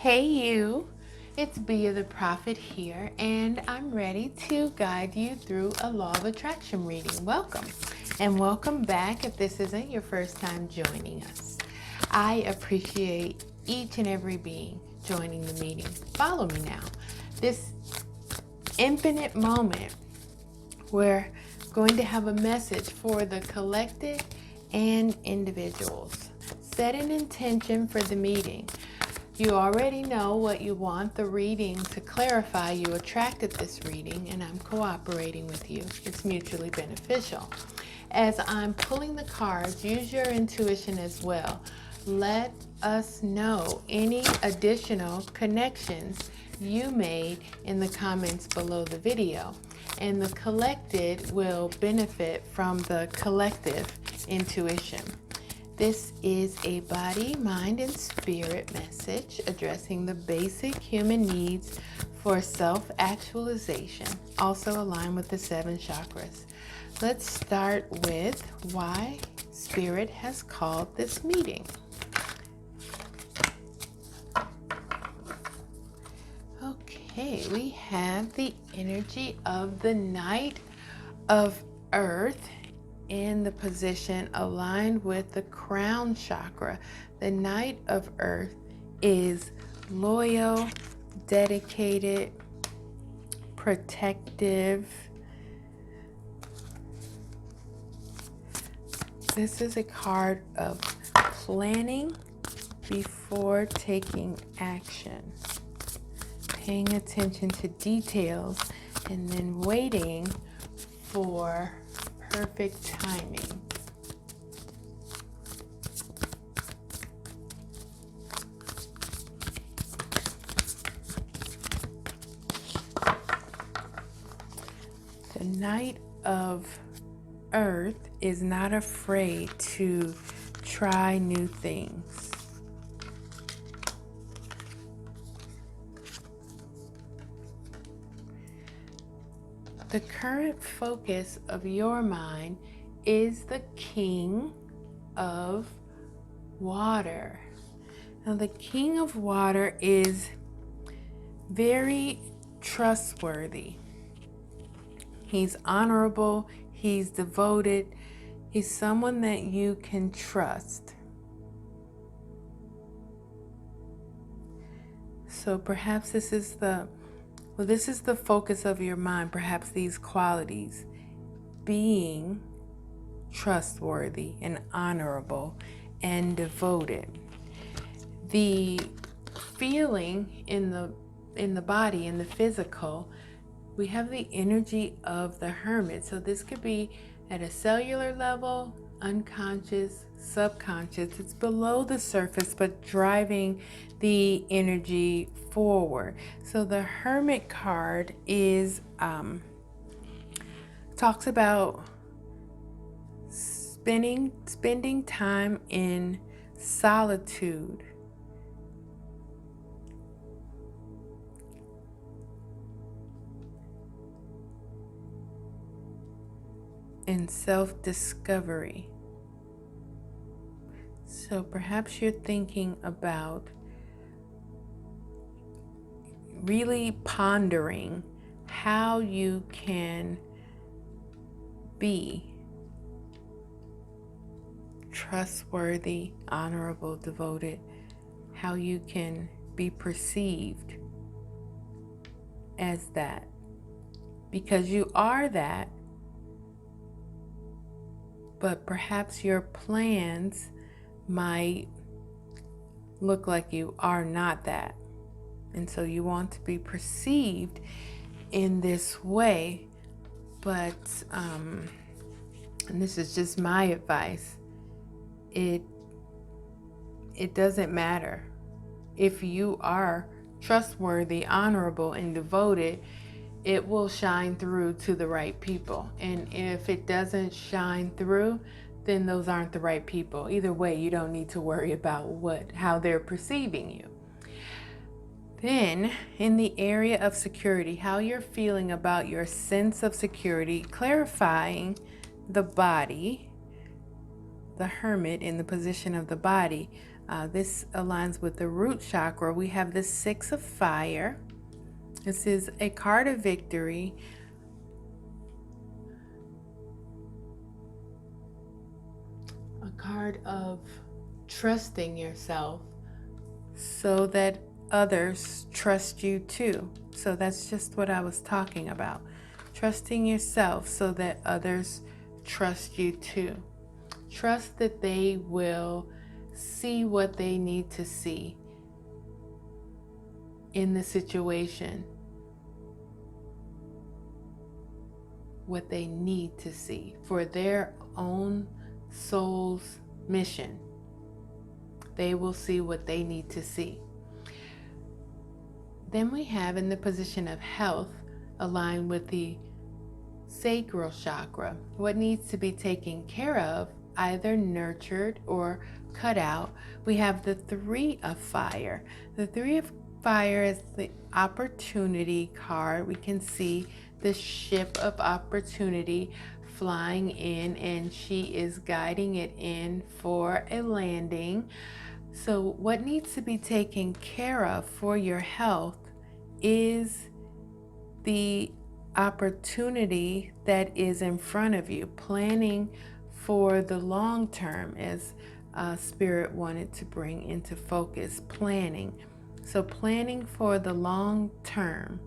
Hey you, it's Bia the Prophet here, and I'm ready to guide you through a Law of Attraction reading. Welcome, and welcome back if this isn't your first time joining us. I appreciate each and every being joining the meeting. Follow me now. This infinite moment, we're going to have a message for the collective and individuals. Set an intention for the meeting. You already know what you want the reading to clarify. You attracted this reading, and I'm cooperating with you. It's mutually beneficial. As I'm pulling the cards, use your intuition as well. Let us know any additional connections you made in the comments below the video, and the collected will benefit from the collective intuition. This is a body, mind, and spirit message addressing the basic human needs for self-actualization, also aligned with the 7 chakras. Let's start with why Spirit has called this meeting. Okay, we have the energy of the Knight of Earth in the position aligned with the crown chakra. The Knight of Earth is loyal, dedicated, protective. This is a card of planning before taking action, paying attention to details, and then waiting for perfect timing. The Knight of Earth is not afraid to try new things. The current focus of your mind is the King of Water. Now, the King of Water is very trustworthy. He's honorable, he's devoted, he's someone that you can trust. So perhaps this is the focus of your mind, perhaps these qualities: being trustworthy and honorable and devoted. The feeling in the body, in the physical, we have the energy of the Hermit. So this could be at a cellular level, unconscious, subconscious. It's below the surface, but driving the energy forward. So the Hermit card is talks about spending time in solitude, and self-discovery. So perhaps you're thinking about really pondering how you can be trustworthy, honorable, devoted, how you can be perceived as that, because you are that. But perhaps your plans might look like you are not that. And so you want to be perceived in this way. But, and this is just my advice, it doesn't matter. If you are trustworthy, honorable, and devoted, it will shine through to the right people. And if it doesn't shine through, then those aren't the right people. Either way, you don't need to worry about how they're perceiving you. Then, in the area of security, how you're feeling about your sense of security, clarifying the body, the Hermit in the position of the body, This aligns with the root chakra. We have the Six of Fire. This is a card of victory. A card of trusting yourself so that others trust you too. So that's just what I was talking about. Trusting yourself so that others trust you too. Trust that they will see what they need to see in the situation. What they need to see for their own soul's mission. They will see what they need to see. Then we have in the position of health, aligned with the sacral chakra, what needs to be taken care of, either nurtured or cut out. We have the Three of Fire. The Three of Fire is the opportunity card. We can see the ship of opportunity flying in, and she is guiding it in for a landing. So what needs to be taken care of for your health is the opportunity that is in front of you, planning for the long term, as Spirit wanted to bring into focus, planning. So planning for the long term.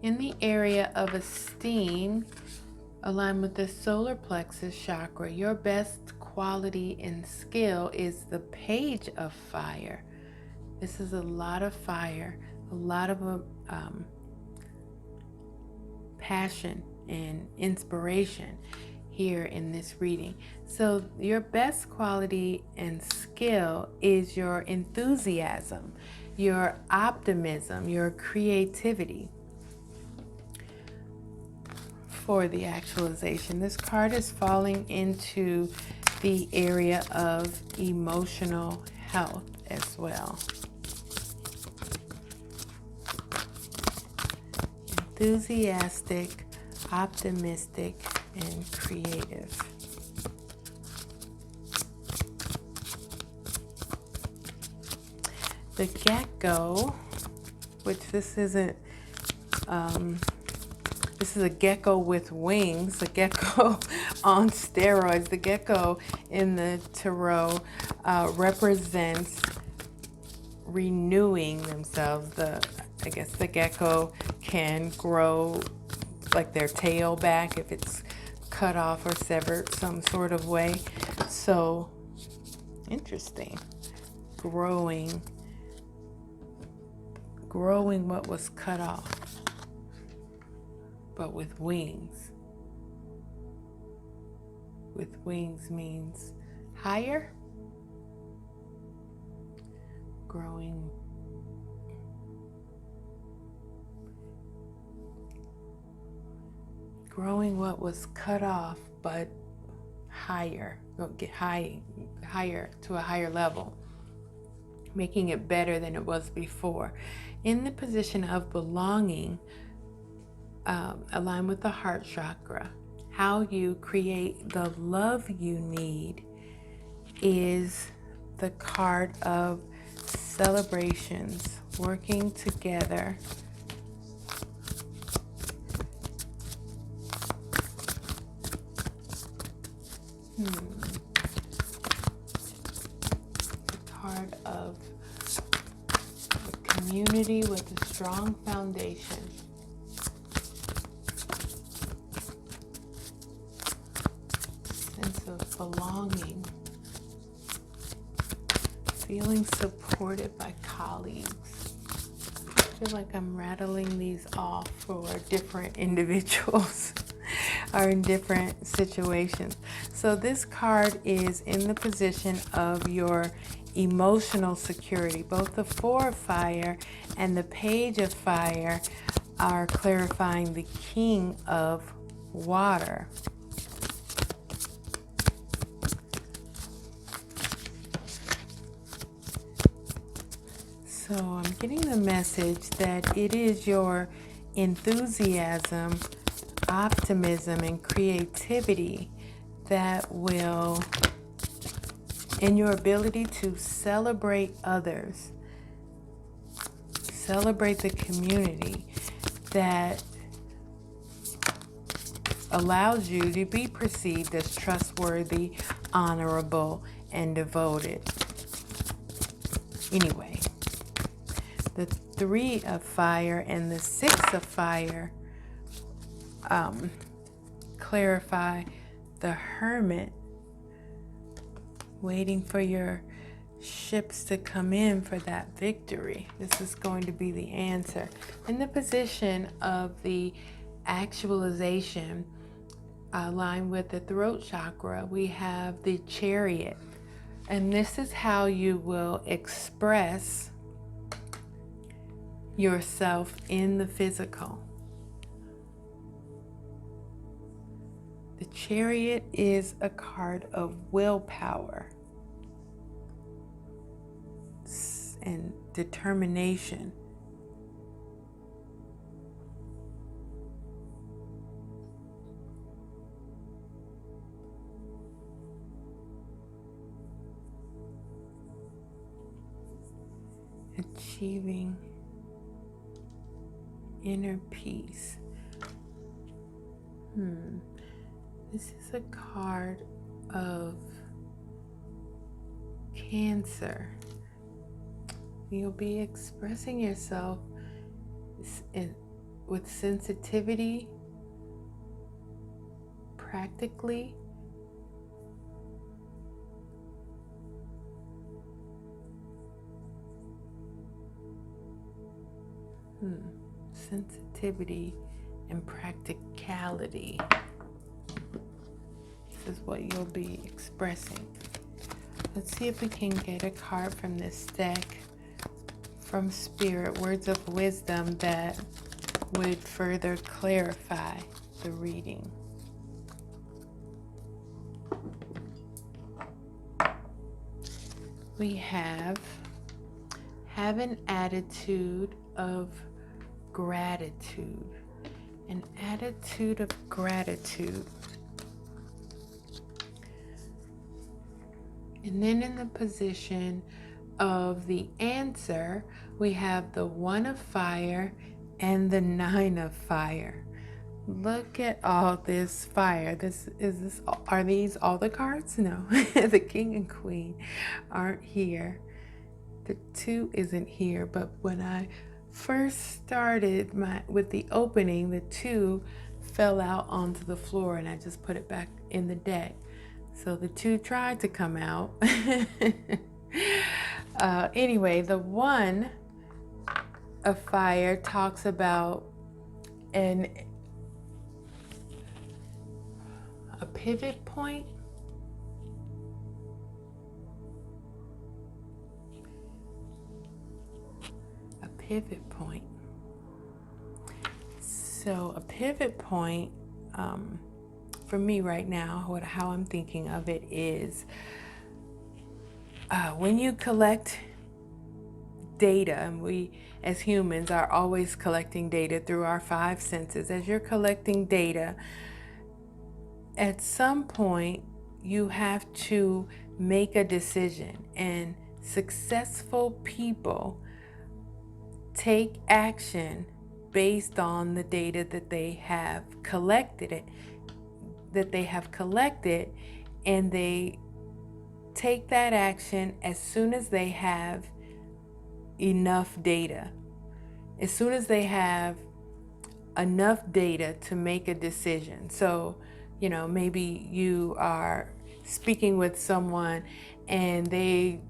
In the area of esteem, aligned with the solar plexus chakra, your best quality and skill is the Page of Fire. This is a lot of fire, a lot of passion and inspiration here in this reading. So your best quality and skill is your enthusiasm, your optimism, your creativity. For the actualization, this card is falling into the area of emotional health as well. Enthusiastic, optimistic, and creative. The gecko, which this isn't, this is a gecko with wings, a gecko on steroids. The gecko in the tarot represents renewing themselves. I guess the gecko can grow like their tail back if it's cut off or severed some sort of way. So interesting. Growing what was cut off, but with wings. With wings means higher. Growing. Growing what was cut off, but higher. Get higher to a higher level. Making it better than it was before. In the position of belonging, align with the heart chakra. How you create the love you need is the card of celebrations, working together. The card of a community with a strong foundation. Sense of belonging. Feeling supported by colleagues. I feel like I'm rattling these off for different individuals or in different situations. So this card is in the position of your emotional security. Both the Four of Fire and the Page of Fire are clarifying the King of Water. So I'm getting the message that it is your enthusiasm optimism and creativity that will, and your ability to celebrate others, celebrate the community, that allows you to be perceived as trustworthy, honorable, and devoted. Anyway, the 3 of fire and the 6 of fire clarify the hermit, waiting for your ships to come in for that victory. This is going to be the answer. In the position of the actualization, aligned with the throat chakra, we have the Chariot. And this is how you will express yourself in the physical. The Chariot is a card of willpower and determination. Achieving inner peace. This is a card of Cancer. You'll be expressing yourself with sensitivity, practically. Sensitivity and practicality. This is what you'll be expressing. Let's see if we can get a card from this deck from Spirit, words of wisdom that would further clarify the reading. We have an attitude of gratitude. An attitude of gratitude. And then in the position of the answer, we have the 1 of fire and the 9 of fire. Look at all this fire. Are these all the cards? No. The King and Queen aren't here. The 2 isn't here, but when I first started with the opening, the 2 fell out onto the floor and I just put it back in the deck. So the 2 tried to come out. Anyway, the 1 of fire talks about a pivot point. A pivot point. So a pivot point, for me right now, how I'm thinking of it is when you collect data, and we as humans are always collecting data through our 5 senses. As you're collecting data, at some point you have to make a decision, and successful people take action based on the data that they have collected, and they take that action as soon as they have enough data. As soon as they have enough data to make a decision. So, maybe you are speaking with someone and they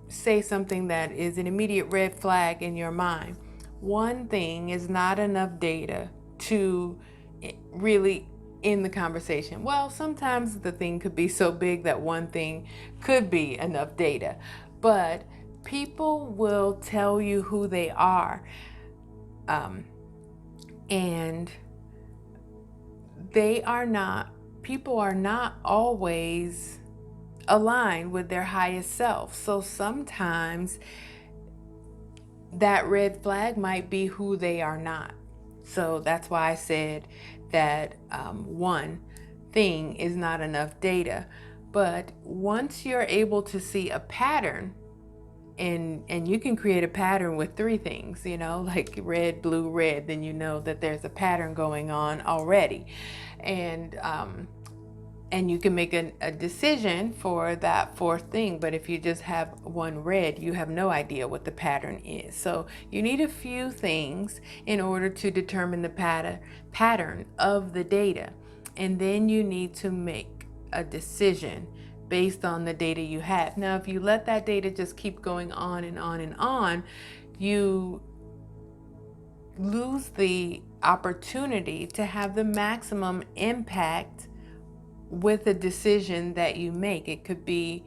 say something that is an immediate red flag in your mind. One thing is not enough data to really end the conversation. Well, sometimes the thing could be so big that one thing could be enough data, but people will tell you who they are, and people are not always aligned with their highest self. So sometimes that red flag might be who they are not. So that's why I said that one thing is not enough data. But once you're able to see a pattern, and you can create a pattern with three things, like red, blue, red, then you know that there's a pattern going on already. And you can make a decision for that fourth thing. But if you just have one red, you have no idea what the pattern is. So you need a few things in order to determine the pattern of the data. And then you need to make a decision based on the data you have. Now, if you let that data just keep going on and on and on, you lose the opportunity to have the maximum impact with a decision that you make. It could be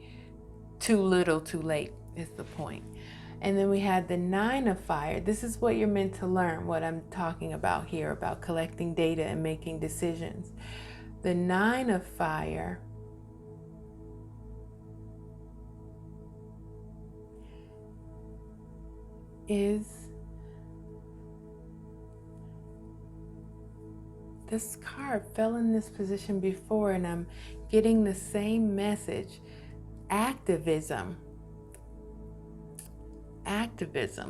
too little, too late, is the point. And then we had the 9 of fire. This is what you're meant to learn, what I'm talking about here, about collecting data and making decisions. The 9 of fire is this card fell in this position before, and I'm getting the same message. Activism.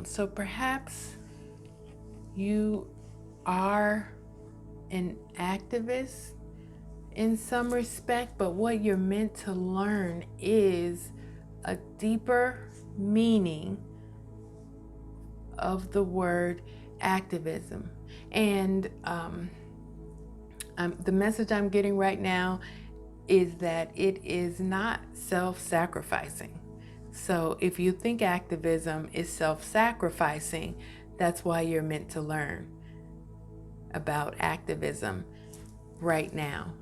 So perhaps you are an activist in some respect, but what you're meant to learn is a deeper meaning of the word activism. And the message I'm getting right now is that it is not self-sacrificing. So if you think activism is self-sacrificing, that's why you're meant to learn about activism right now.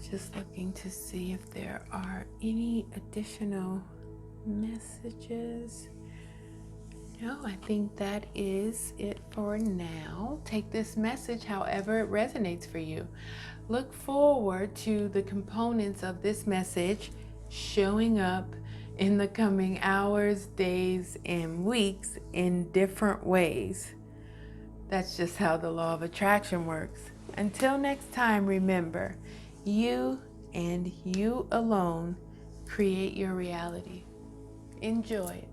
Just looking to see if there are any additional messages. No, I think that is it for now. Take this message however it resonates for you. Look forward to the components of this message showing up in the coming hours, days, and weeks in different ways. That's just how the law of attraction works. Until next time, remember, you and you alone create your reality. Enjoy it.